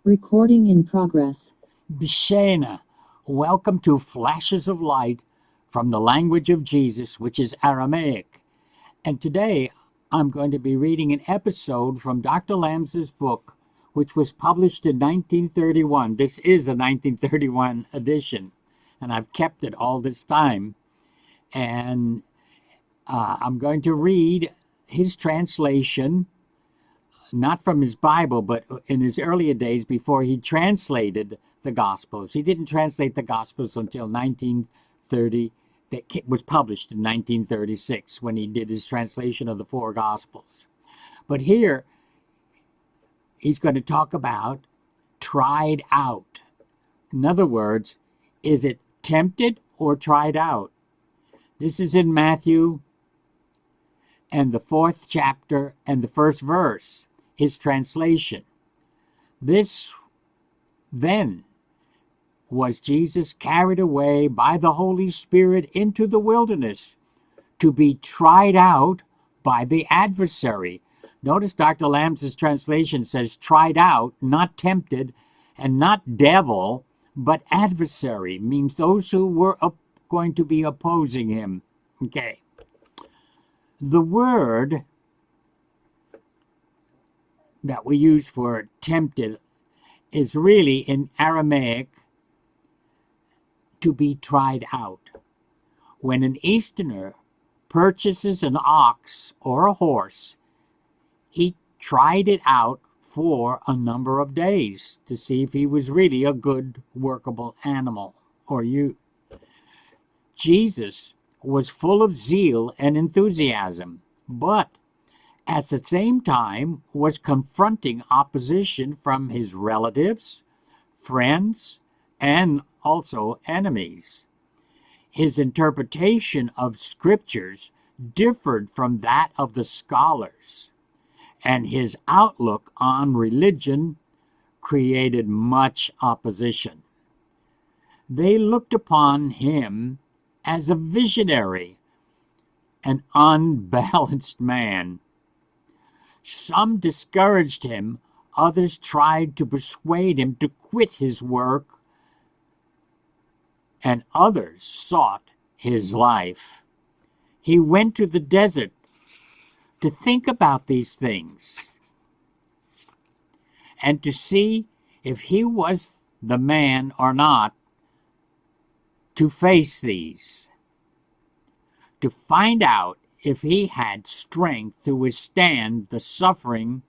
Recording in progress. B'Shena, welcome to Flashes of Light from the language of Jesus, which is Aramaic. And today I'm going to be reading an episode from Dr. Lamsa's book, which was published in 1931. This is a 1931 edition, and I've kept it all this time. And I'm going to read his translation, not from his Bible, but in his earlier days before he translated the Gospels. He didn't translate the Gospels until 1930. It was published in 1936 when he did his translation of the four Gospels. But here, he's going to talk about tried out. In other words, is it tempted or tried out? This is in Matthew and the 4th chapter and the 1st verse. His translation. This then was Jesus carried away by the Holy Spirit into the wilderness to be tried out by the adversary. Notice Dr. Lamsa's translation says tried out, not tempted, and not devil, but adversary, means those who were going to be opposing him. Okay. The word that we use for tempted is really in Aramaic to be tried out. When an Easterner purchases an ox or a horse, he tried it out for a number of days to see if he was really a good workable animal or you. Jesus was full of zeal and enthusiasm, but at the same time was confronting opposition from his relatives, friends, and also enemies. His interpretation of scriptures differed from that of the scholars, and his outlook on religion created much opposition. They looked upon him as a visionary, an unbalanced man. Some discouraged him, others tried to persuade him to quit his work, and others sought his life. He went to the desert to think about these things and to see if he was the man or not to face these, to find out if he had strength to withstand the suffering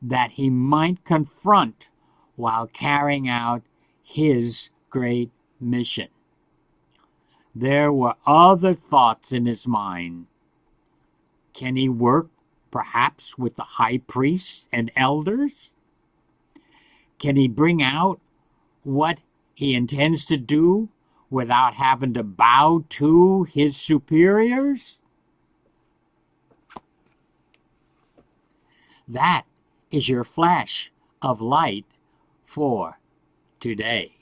that he might confront while carrying out his great mission. There were other thoughts in his mind. Can he work perhaps with the high priests and elders? Can he bring out what he intends to do without having to bow to his superiors? That is your flash of light for today.